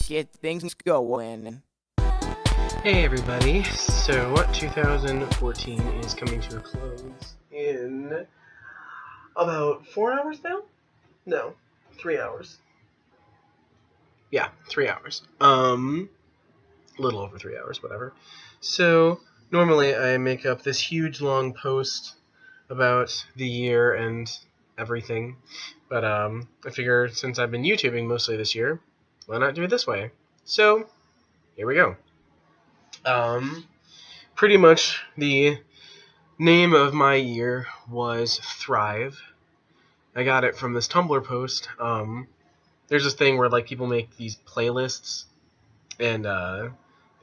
shit things going. Hey everybody, so 2014 is coming to a close in about 4 hours now? No, 3 hours. Yeah, 3 hours. A little over 3 hours, whatever. So, normally I make up this huge long post about the year and everything, but I figure since I've been YouTubing mostly this year, why not do it this way? So, here we go. Pretty much the name of my year was Thrive. I got it from this Tumblr post. There's this thing where like people make these playlists, and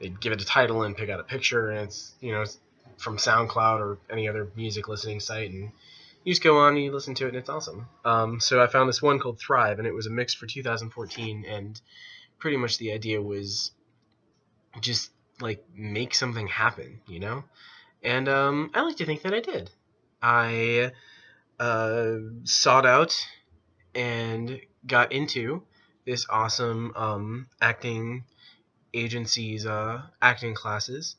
they give it a title and pick out a picture, and it's from SoundCloud or any other music listening site, and you just go on and you listen to it, and it's awesome. So I found this one called Thrive, and it was a mix for 2014, and pretty much the idea was just like make something happen, And I like to think that I did. I sought out and got into this awesome acting agency's acting classes,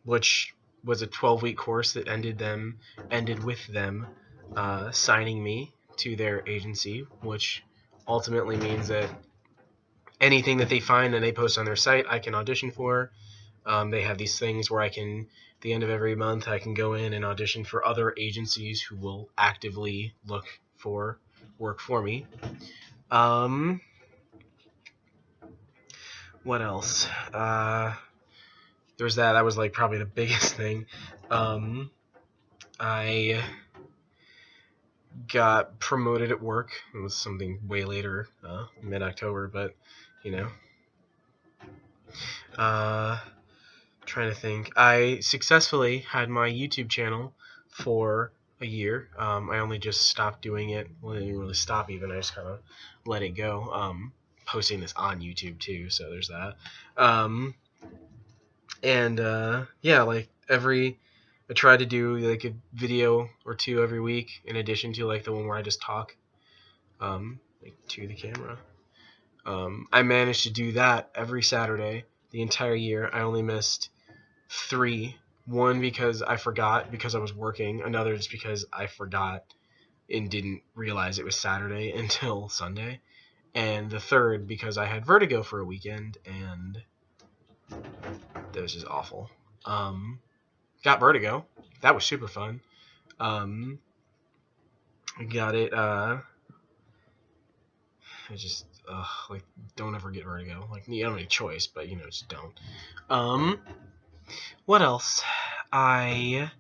which was a 12-week course that ended with them signing me to their agency, which ultimately means that anything that they find and they post on their site, I can audition for. They have these things where at the end of every month, I can go in and audition for other agencies who will actively look for work for me. What else? There was that. That was like probably the biggest thing. I got promoted at work. It was something way later, mid-October, but you know. Trying to think. I successfully had my YouTube channel for a year. I only just stopped doing it. Well, I didn't really stop even. I just kind of let it go. Posting this on YouTube too, so there's that. Yeah, like I try to do like a video or two every week in addition to like the one where I just talk, like to the camera. I managed to do that every Saturday the entire year. I only missed 3. One because I forgot because I was working. Another just because I forgot and didn't realize it was Saturday until Sunday. And the third because I had vertigo for a weekend, and that was just awful. Got vertigo. That was super fun. Got it. I just like don't ever get vertigo. Like you don't have any choice, but just don't. What else? I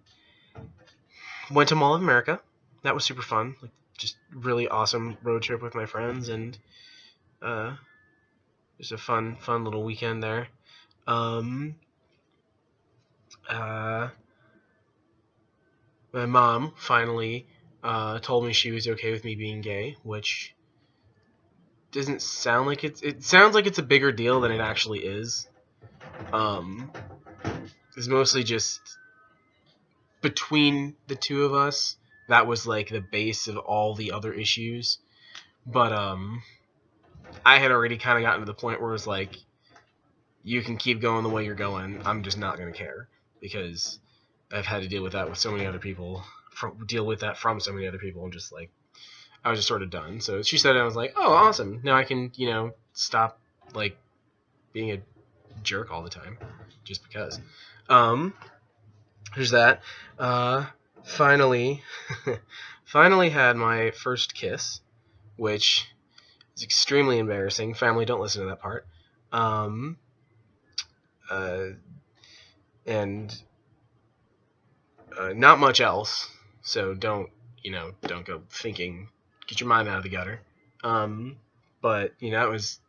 went to Mall of America. That was super fun. Like just really awesome road trip with my friends, and just a fun little weekend there. My mom finally told me she was okay with me being gay, which doesn't sound like it sounds like it's a bigger deal than it actually is. It's mostly just between the two of us. That was like the base of all the other issues. But I had already kind of gotten to the point where it was like, you can keep going the way you're going. I'm just not going to care because I've had to deal with that with so many other people, from so many other people, and just like I was just sort of done. So she said it, I was like, oh, awesome. Now I can, stop like being a jerk all the time just because. There's that. Finally had my first kiss, which is extremely embarrassing. Family, don't listen to that part. And not much else. So don't go thinking. Get your mind out of the gutter. But it was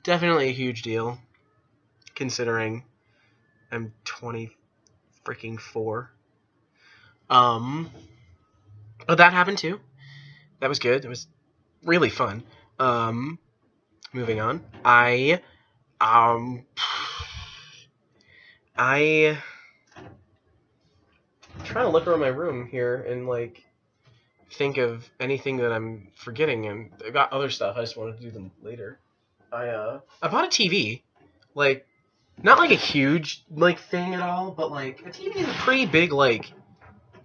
definitely a huge deal, considering I'm 24. But that happened too. That was good. It was really fun. Moving on. I'm trying to look around my room here and like think of anything that I'm forgetting, and I got other stuff. I just wanted to do them later. I bought a TV, like not like a huge like thing at all, but like a TV is a pretty big like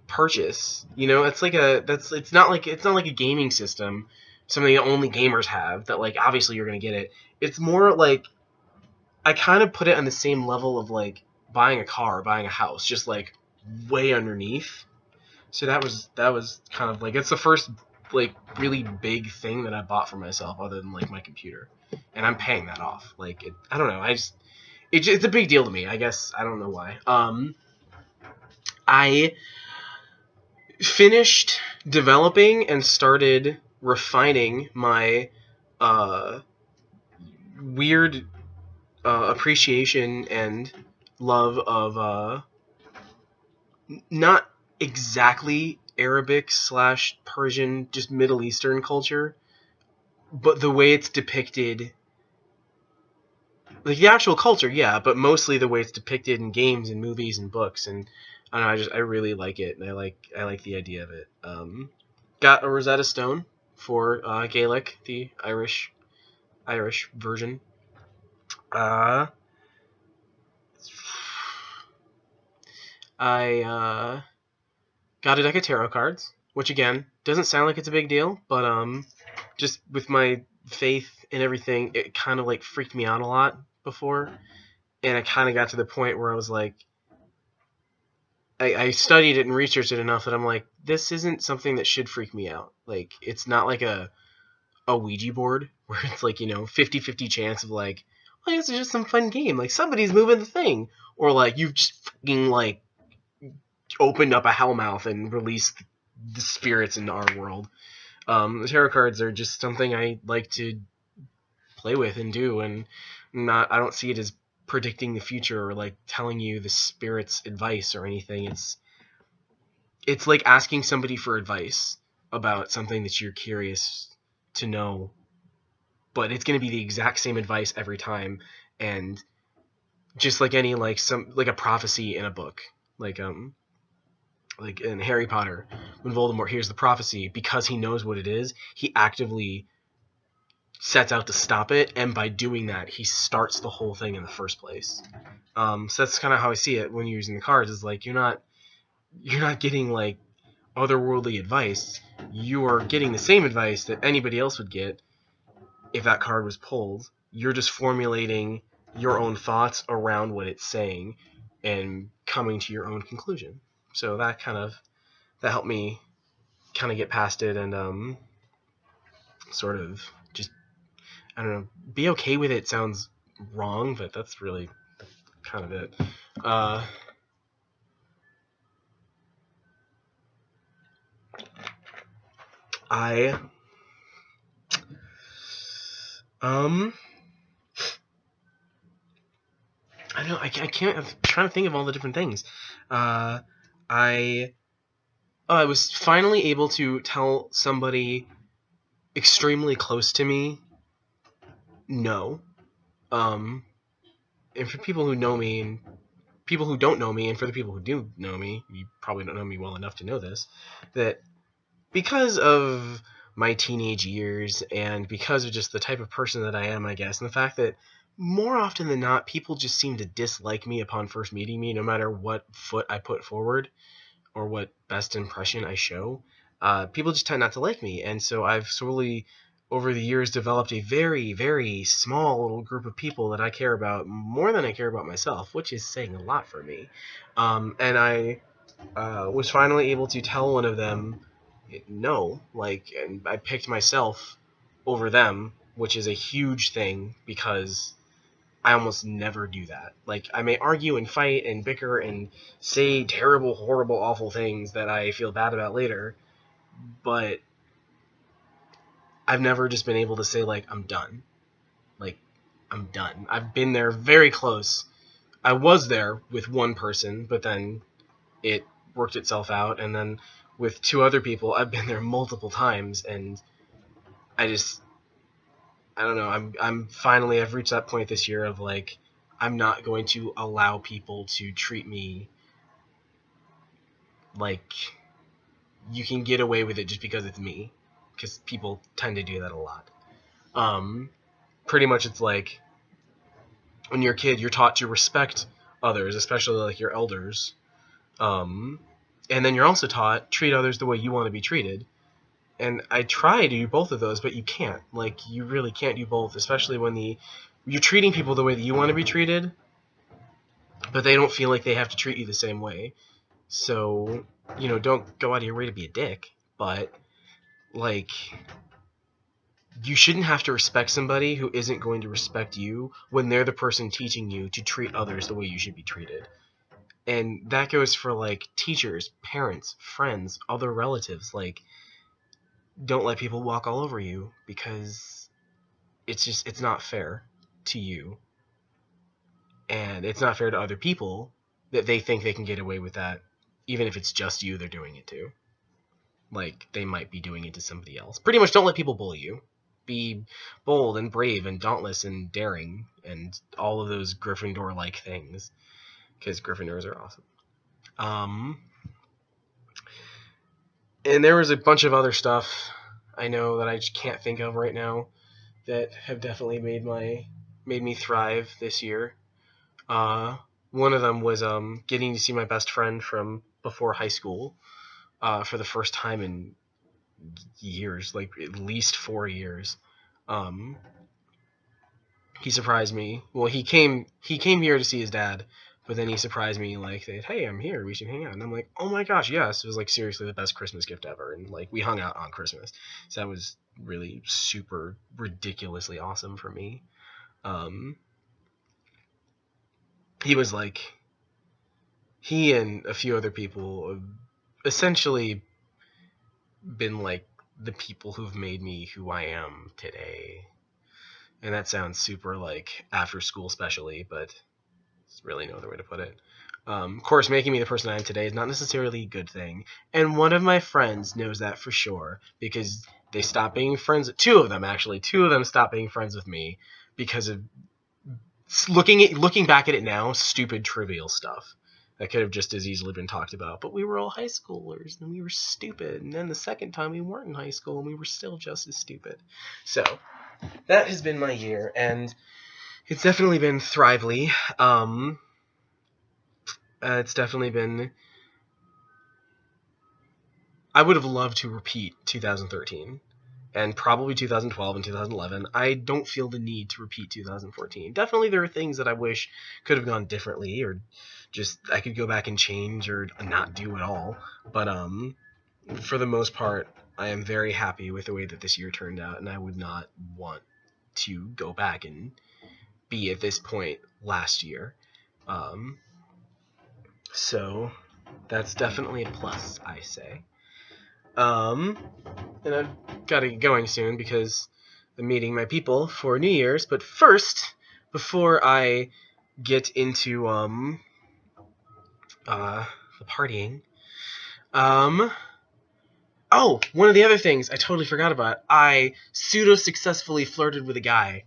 purchase. You know, it's like it's not like a gaming system, something that only gamers have. That like obviously you're gonna get it. It's more like I kind of put it on the same level of like buying a car, buying a house, just like way underneath. So that was kind of like it's the first like really big thing that I bought for myself other than like my computer, and I'm paying that off. Like I don't know, it's a big deal to me. I guess I don't know why. I finished developing and started refining my uh, weird appreciation and love of not exactly Arabic slash Persian, just Middle Eastern culture, but the way it's depicted, like the actual culture, yeah, but mostly the way it's depicted in games and movies and books, and I don't know, I really like it, and I like the idea of it. Got a Rosetta Stone for Gaelic, the Irish version. Uh, I got a deck of tarot cards, which again doesn't sound like it's a big deal, but just with my faith and everything, it kind of like freaked me out a lot before, and I kind of got to the point where I was like, I studied it and researched it enough that I'm like, this isn't something that should freak me out. Like, it's not like a Ouija board where it's like, 50-50 chance of like, oh, this is just some fun game. Like, somebody's moving the thing. Or like, you've just fucking like opened up a hellmouth and released the spirits into our world. The tarot cards are just something I like to play with and do, and I don't see it as predicting the future or like telling you the spirit's advice or anything. It's like asking somebody for advice about something that you're curious to know, but it's going to be the exact same advice every time, and just like any like a prophecy in a book, like in Harry Potter, when Voldemort hears the prophecy, because he knows what it is, he actively sets out to stop it, and by doing that, he starts the whole thing in the first place. So that's kind of how I see it when you're using the cards. Is like you're not getting like otherworldly advice. You are getting the same advice that anybody else would get if that card was pulled. You're just formulating your own thoughts around what it's saying and coming to your own conclusion. So that helped me kind of get past it and sort of just, I don't know, be okay with it sounds wrong, but that's really kind of it. Uh, I um I don't know, I can't, I'm trying to think of all the different things. Uh, I I was finally able to tell somebody extremely close to me no. Um, and for people who know me and people who don't know me, and for the people who do know me, you probably don't know me well enough to know this, that because of my teenage years and because of just the type of person that I am, I guess, and the fact that more often than not, people just seem to dislike me upon first meeting me, no matter what foot I put forward or what best impression I show. People just tend not to like me, and so I've slowly, over the years, developed a very, very small little group of people that I care about more than I care about myself, which is saying a lot for me. And I was finally able to tell one of them no, like, and I picked myself over them, which is a huge thing because I almost never do that. Like, I may argue and fight and bicker and say terrible, horrible, awful things that I feel bad about later, but I've never just been able to say, like, I'm done. Like, I'm done. I've been there very close. I was there with one person, but then it worked itself out, and then with two other people, I've been there multiple times, and I just, I don't know. I'm finally, I've reached that point this year of like, I'm not going to allow people to treat me like you can get away with it just because it's me, because people tend to do that a lot. Um, pretty much it's like when you're a kid, you're taught to respect others, especially like your elders. And then you're also taught treat others the way you want to be treated. And I try to do both of those, but you can't. Like, you really can't do both, especially when you're treating people the way that you want to be treated, but they don't feel like they have to treat you the same way. So, don't go out of your way to be a dick, but, like, you shouldn't have to respect somebody who isn't going to respect you when they're the person teaching you to treat others the way you should be treated. And that goes for, like, teachers, parents, friends, other relatives. Like, don't let people walk all over you, because it's not fair to you. And it's not fair to other people that they think they can get away with that, even if it's just you they're doing it to. Like, they might be doing it to somebody else. Pretty much don't let people bully you. Be bold and brave and dauntless and daring and all of those Gryffindor-like things, because Gryffindors are awesome. And there was a bunch of other stuff I know that I just can't think of right now that have definitely made me thrive this year. One of them was getting to see my best friend from before high school for the first time in years, like at least 4 years. He surprised me. Well, he came here to see his dad, but then he surprised me like, hey, I'm here, we should hang out. And I'm like, oh my gosh, yes. It was like seriously the best Christmas gift ever. And like, we hung out on Christmas. So that was really super ridiculously awesome for me. He was like, he and a few other people have essentially been like the people who've made me who I am today. And that sounds super like after school specially, but there's really no other way to put it. Of course, making me the person I am today is not necessarily a good thing. And one of my friends knows that for sure, because they stopped being friends. Two of them stopped being friends with me because of looking back at it now, stupid trivial stuff that could have just as easily been talked about. But we were all high schoolers and we were stupid. And then the second time we weren't in high school and we were still just as stupid. So that has been my year, and it's definitely been thrively. It's definitely been. I would have loved to repeat 2013 and probably 2012 and 2011. I don't feel the need to repeat 2014. Definitely there are things that I wish could have gone differently, or just I could go back and change or not do at all. But for the most part, I am very happy with the way that this year turned out, and I would not want to go back and be at this point last year. So that's definitely a plus, I say. And I've got to get going soon because I'm meeting my people for New Year's. But first, before I get into the partying, oh, one of the other things I totally forgot about. I pseudo-successfully flirted with a guy.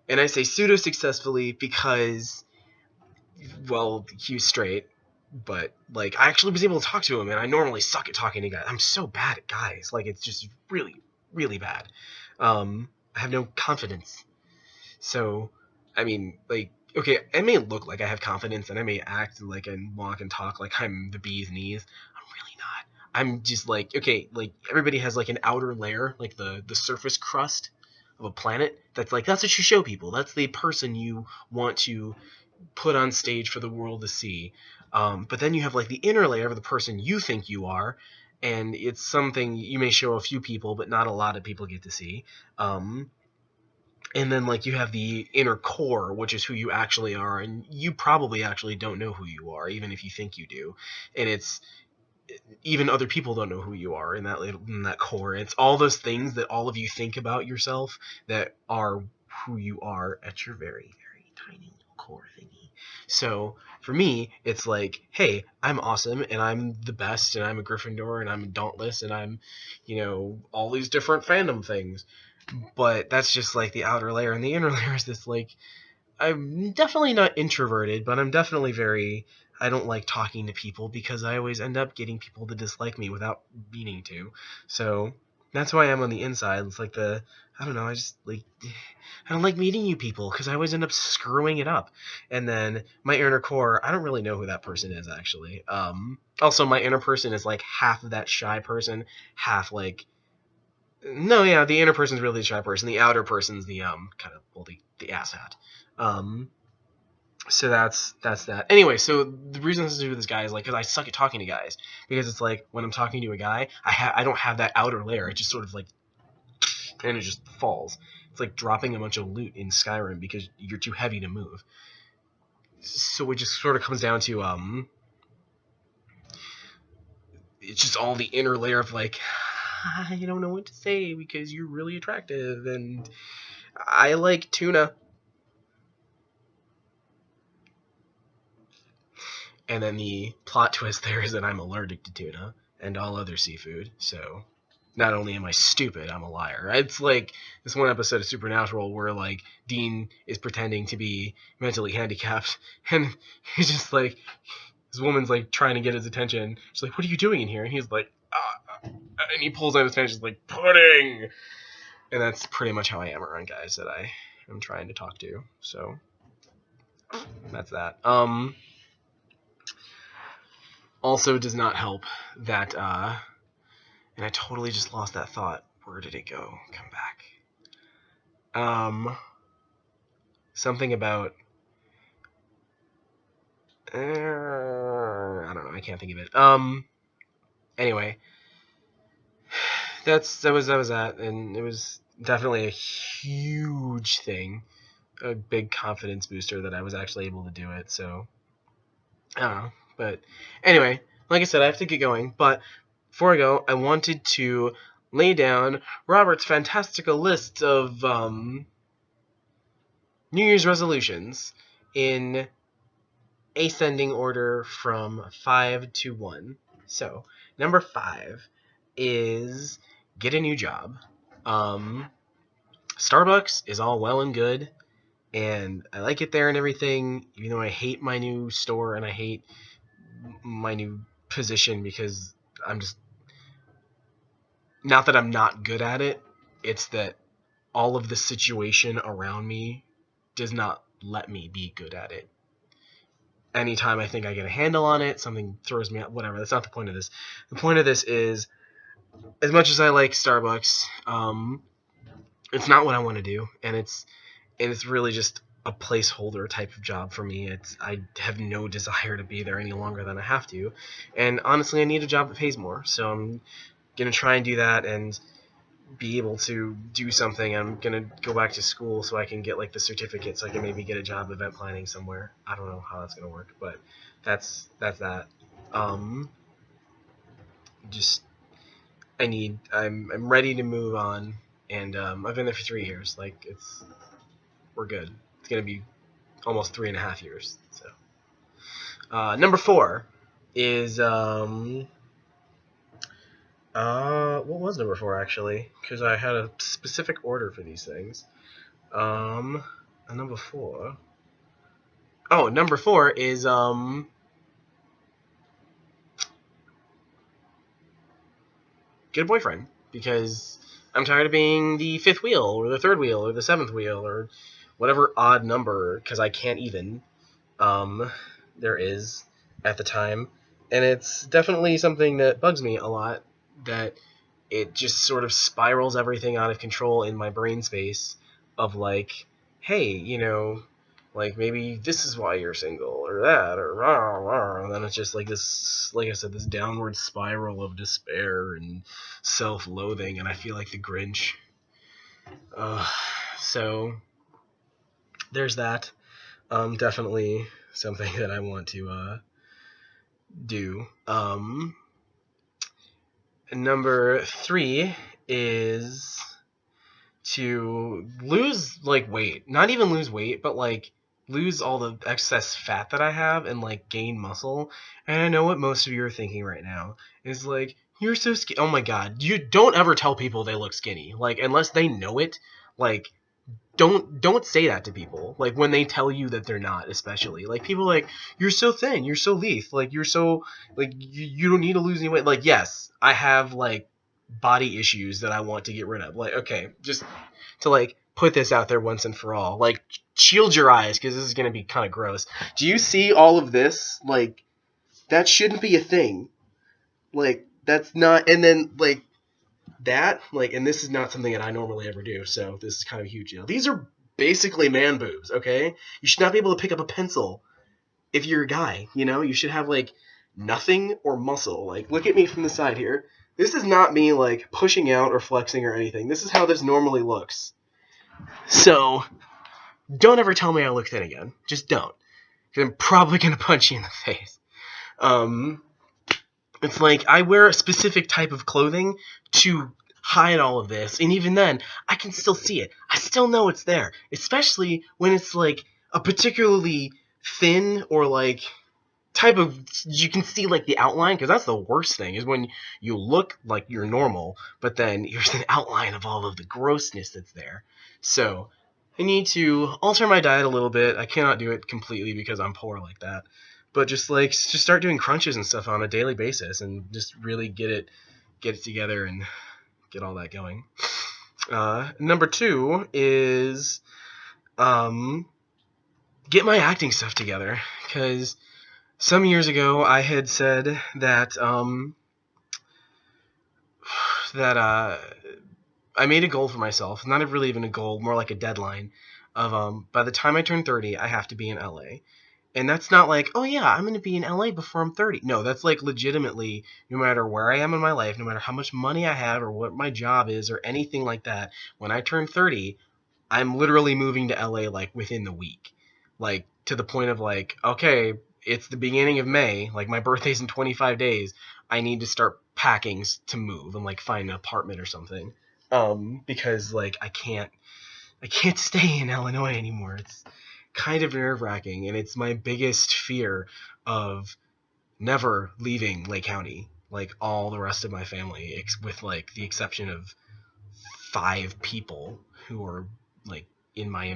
And I say pseudo-successfully because, well, he was straight. But, like, I actually was able to talk to him, and I normally suck at talking to guys. I'm so bad at guys. Like, it's just really, really bad. I have no confidence. So, I mean, like, okay, I may look like I have confidence, and I may act like and walk and talk like I'm the bee's knees. I'm really not. I'm just like, okay, like, everybody has, like, an outer layer, like the surface crust of a planet. That's what you show people. That's the person you want to put on stage for the world to see. But then you have like the inner layer of the person you think you are, and it's something you may show a few people, but not a lot of people get to see. And then like you have the inner core, which is who you actually are, and you probably actually don't know who you are, even if you think you do. And it's even other people don't know who you are in that core. It's all those things that all of you think about yourself that are who you are at your very, very tiny little core thingy. So for me, it's like, hey, I'm awesome, and I'm the best, and I'm a Gryffindor, and I'm dauntless, and I'm, all these different fandom things. But that's just like the outer layer, and the inner layer is this like, I'm definitely not introverted, but I'm definitely I don't like talking to people because I always end up getting people to dislike me without meaning to. So That's why I'm on the inside. It's like I don't know, I don't like meeting you people because I always end up screwing it up. And then my inner core, I don't really know who that person is actually. Also, my inner person is like half of that shy person, half like, no, yeah, the inner person's really the shy person. The outer person's the kind of, well, the asshat. So that's that. Anyway, so the reason this is to do with this guy is like because I suck at talking to guys, because it's like when I'm talking to a guy, I don't have that outer layer. It just sort of like, and it just falls. It's like dropping a bunch of loot in Skyrim because you're too heavy to move. So it just sort of comes down to it's just all the inner layer of like, I don't know what to say because you're really attractive and I like tuna. And then the plot twist there is that I'm allergic to tuna and all other seafood. So not only am I stupid, I'm a liar. It's like this one episode of Supernatural where like Dean is pretending to be mentally handicapped, and he's just like, this woman's like trying to get his attention. She's like, "What are you doing in here?" And he's like, and he pulls out his pants, just like, pudding. And that's pretty much how I am around guys that I am trying to talk to. So that's that. Also does not help that, and I totally just lost that thought. Where did it go? Come back. Something about, I don't know, I can't think of it. Anyway, that was that, and it was definitely a huge thing, a big confidence booster that I was actually able to do it, so, I don't know. But anyway, like I said, I have to get going. But before I go, I wanted to lay down Robert's fantastical list of New Year's resolutions in ascending order from 5 to 1. So, number 5 is get a new job. Starbucks is all well and good, and I like it there and everything, even though I hate my new store and I hate my new position because I'm just, not that I'm not good at it, it's that all of the situation around me does not let me be good at it. Anytime I think I get a handle on it, something throws me out, whatever. That's not the point of this. The point of this is, as much as I like Starbucks, it's not what I want to do, and it's really just a placeholder type of job for me. I have no desire to be there any longer than I have to, and honestly I need a job that pays more, so I'm gonna try and do that and be able to do something. I'm gonna go back to school so I can get like the certificate so I can maybe get a job event planning somewhere. I don't know how that's gonna work, but that's that. Just I'm ready to move on, and I've been there for 3 years. Like we're good. It's gonna be almost 3.5 years. So, number 4 is what was number 4 actually? Because I had a specific order for these things. Number 4. Oh, number 4 is get a boyfriend, because I'm tired of being the 5th wheel or the 3rd wheel or the 7th wheel or whatever odd number, because I can't even, there is at the time, and it's definitely something that bugs me a lot, that it just sort of spirals everything out of control in my brain space of like, hey, like maybe this is why you're single or that or rah, rah, and then it's just like this, like I said, this downward spiral of despair and self-loathing, and I feel like the Grinch. So there's that. Definitely something that I want to do. Number 3 is to lose like weight. Not even lose weight, but like lose all the excess fat that I have and like gain muscle. And I know what most of you are thinking right now is like, you're so skinny. Oh my god, you don't ever tell people they look skinny. Like, unless they know it, like, don't say that to people. Like, when they tell you that they're not, especially. Like, people like, you're so thin, you're so leaf, like, you're so, like, you don't need to lose any weight. Like, yes, I have, like, body issues that I want to get rid of. Like, okay, just to like put this out there once and for all. Like, shield your eyes because this is going to be kind of gross. Do you see all of this? Like, that shouldn't be a thing. Like, that's not, and then like that, like, and this is not something that I normally ever do, so this is kind of a huge deal. These are basically man boobs, okay? You should not be able to pick up a pencil if you're a guy, you know? You should have, like, nothing or muscle. Like, look at me from the side here. This is not me, like, pushing out or flexing or anything. This is how this normally looks. So, don't ever tell me I look thin again. Just don't. Because I'm probably going to punch you in the face. It's like I wear a specific type of clothing to hide all of this, and even then, I can still see it. I still know it's there, especially when it's like a particularly thin or like type of, you can see like the outline, because that's the worst thing, is when you look like you're normal, but then there's an outline of all of the grossness that's there. So I need to alter my diet a little bit. I cannot do it completely because I'm poor like that. But just start doing crunches and stuff on a daily basis, and just really get it together and get all that going. Number 2 is get my acting stuff together, because some years ago I had said that I made a goal for myself, not really even a goal, more like a deadline of by the time I turn 30, I have to be in LA. And that's not like, oh yeah, I'm going to be in LA before I'm 30. No, that's like legitimately, no matter where I am in my life, no matter how much money I have or what my job is or anything like that, when I turn 30, I'm literally moving to LA like within the week. Like to the point of like, okay, it's the beginning of May, like my birthday's in 25 days. I need to start packing to move and like find an apartment or something. Because like I can't stay in Illinois anymore. It's kind of nerve-wracking, and it's my biggest fear of never leaving Lake County, like all the rest of my family, with like the exception of 5 people who are like in my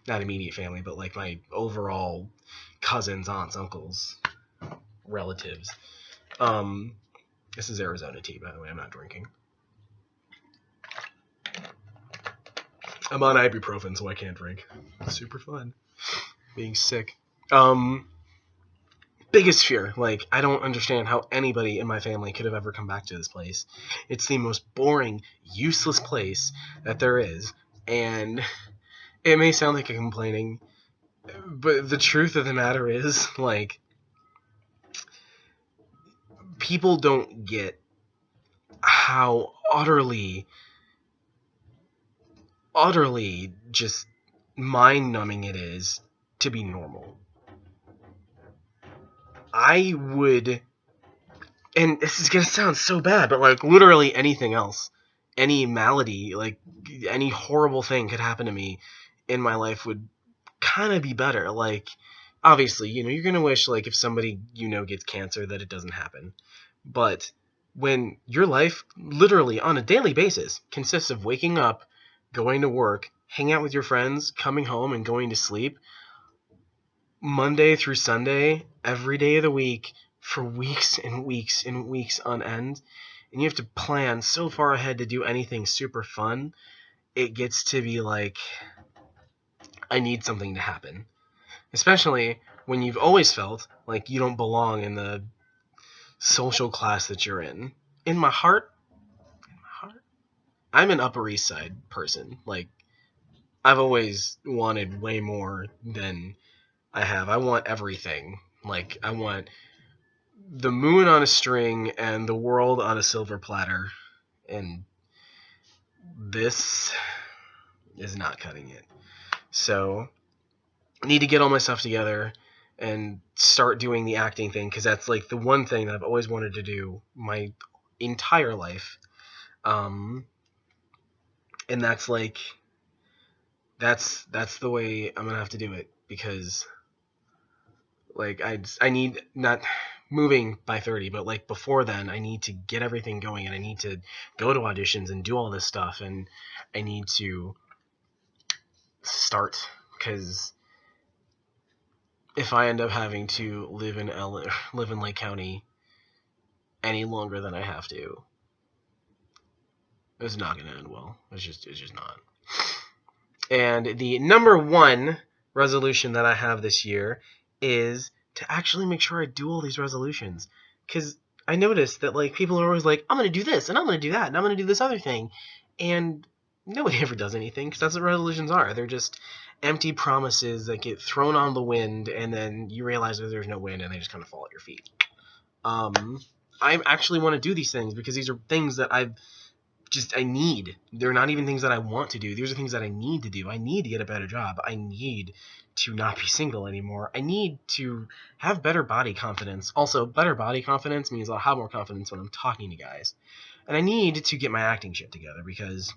not immediate family, but like my overall cousins, aunts, uncles, relatives. This is Arizona tea, by the way. I'm not drinking. I'm on ibuprofen, so I can't drink. Super fun. Being sick. Biggest fear. Like, I don't understand how anybody in my family could have ever come back to this place. It's the most boring, useless place that there is. And it may sound like I'm complaining, but the truth of the matter is, like, people don't get how utterly just mind-numbing it is to be normal. I would, and this is gonna sound so bad, but like literally anything else, any malady, like any horrible thing could happen to me in my life would kind of be better. Like, obviously, you know, you're gonna wish like if somebody you know gets cancer that it doesn't happen, but when your life literally on a daily basis consists of waking up, going to work, hanging out with your friends, coming home and going to sleep, Monday through Sunday, every day of the week, for weeks and weeks and weeks on end, and you have to plan so far ahead to do anything super fun, it gets to be like, I need something to happen. Especially when you've always felt like you don't belong in the social class that you're in. In my heart, I'm an Upper East Side person. Like, I've always wanted way more than I have. I want everything. Like, I want the moon on a string and the world on a silver platter, and this is not cutting it. So I need to get all my stuff together and start doing the acting thing, because that's like the one thing that I've always wanted to do my entire life. And that's like that's the way I'm gonna have to do it, because like I need, not moving by 30, but like before then, I need to get everything going, and I need to go to auditions and do all this stuff, and I need to start, because if I end up having to live in Lake County any longer than I have to, It's not going to end well. It's just not. And the number one resolution that I have this year is to actually make sure I do all these resolutions. Because I noticed that like people are always like, I'm going to do this, and I'm going to do that, and I'm going to do this other thing. And nobody ever does anything, because that's what resolutions are. They're just empty promises that get thrown on the wind, and then you realize that there's no wind, and they just kind of fall at your feet. I actually want to do these things because these are things that I need. They're not even things that I want to do. These are things that I need to do. I need to get a better job. I need to not be single anymore. I need to have better body confidence. Also, better body confidence means I'll have more confidence when I'm talking to guys. And I need to get my acting shit together because,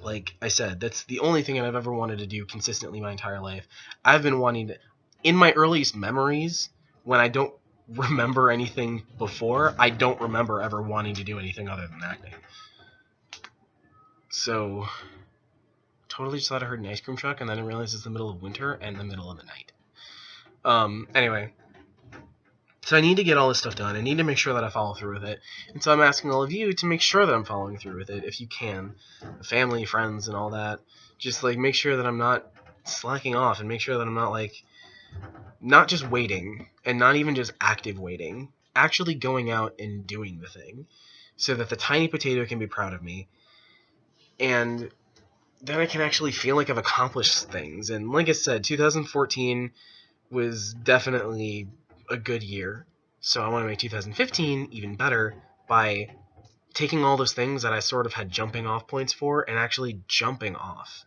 like I said, that's the only thing I've ever wanted to do consistently my entire life. I've been wanting to, in my earliest memories, when I don't remember anything before, I don't remember ever wanting to do anything other than acting. So, totally just thought I heard an ice cream truck, and then I realized it's the middle of winter and the middle of the night. Anyway. So I need to get all this stuff done. I need to make sure that I follow through with it. And so I'm asking all of you to make sure that I'm following through with it, if you can. Family, friends, and all that. Just, like, make sure that I'm not slacking off, and make sure that I'm not, like, not just waiting, and not even just active waiting. Actually going out and doing the thing. So that the tiny potato can be proud of me. And then I can actually feel like I've accomplished things. And like I said, 2014 was definitely a good year. So I want to make 2015 even better by taking all those things that I sort of had jumping off points for and actually jumping off.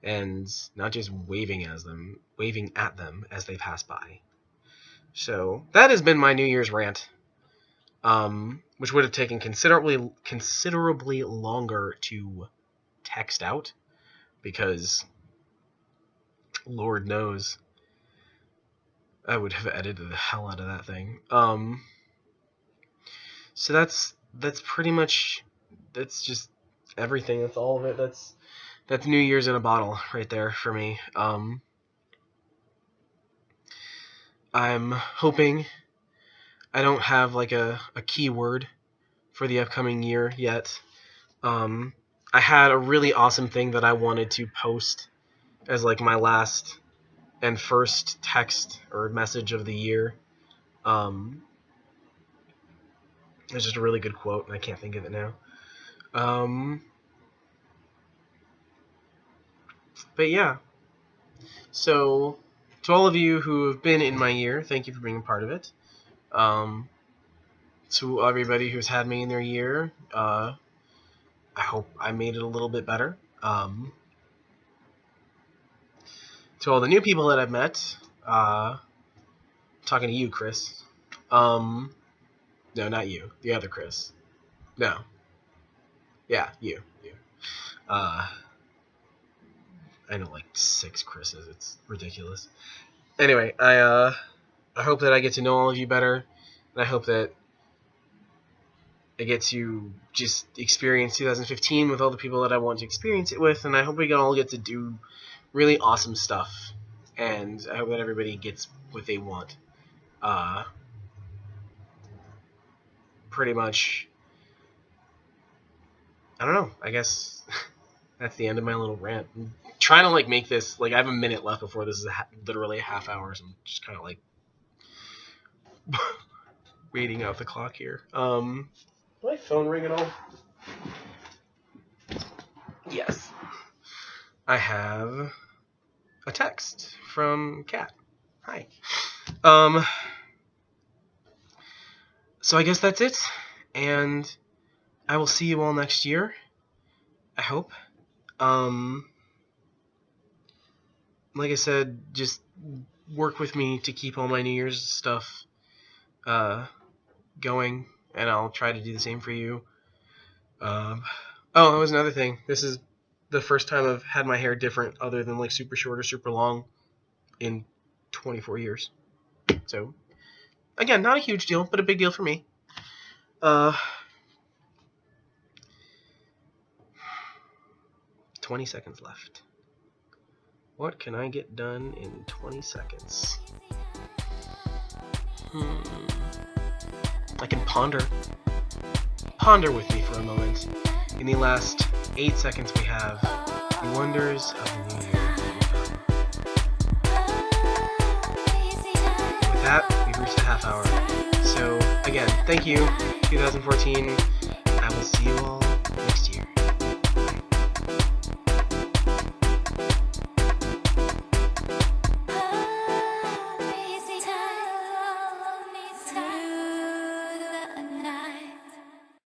And not just waving at them as they pass by. So that has been my New Year's rant. Which would have taken considerably longer to text out, because Lord knows I would have edited the hell out of that thing. So that's pretty much, that's just everything. That's all of it. That's New Year's in a bottle right there for me. I'm hoping I don't have like a keyword for the upcoming year yet. I had a really awesome thing that I wanted to post as like my last and first text or message of the year. It's just a really good quote, and I can't think of it now. But yeah. So, to all of you who have been in my year, thank you for being a part of it. To everybody who's had me in their year, I hope I made it a little bit better. To all the new people that I've met, talking to you, Chris. No, not you. The other Chris. No. Yeah, you. I know like 6 Chris's. It's ridiculous. Anyway, I hope that I get to know all of you better, and I hope that I get to just experience 2015 with all the people that I want to experience it with, and I hope we can all get to do really awesome stuff, and I hope that everybody gets what they want. Pretty much, I don't know, I guess that's the end of my little rant. I'm trying to like make this, like I have a minute left before this is literally a half hour, so I'm just kind of like waiting out the clock here. Did my phone ring at all? Yes. I have a text from Kat. Hi. So I guess that's it, and I will see you all next year, I hope. Like I said, just work with me to keep all my New Year's stuff going, and I'll try to do the same for you. Oh, that was another thing. This is the first time I've had my hair different other than like super short or super long in 24 years. So, again, not a huge deal, but a big deal for me. 20 seconds left. What can I get done in 20 seconds? I can ponder with me for a moment. in the last 8 seconds we have, the wonders of the new year will come. And with that, we've reached the half hour. So, again, thank you, 2014. I will see you all next year.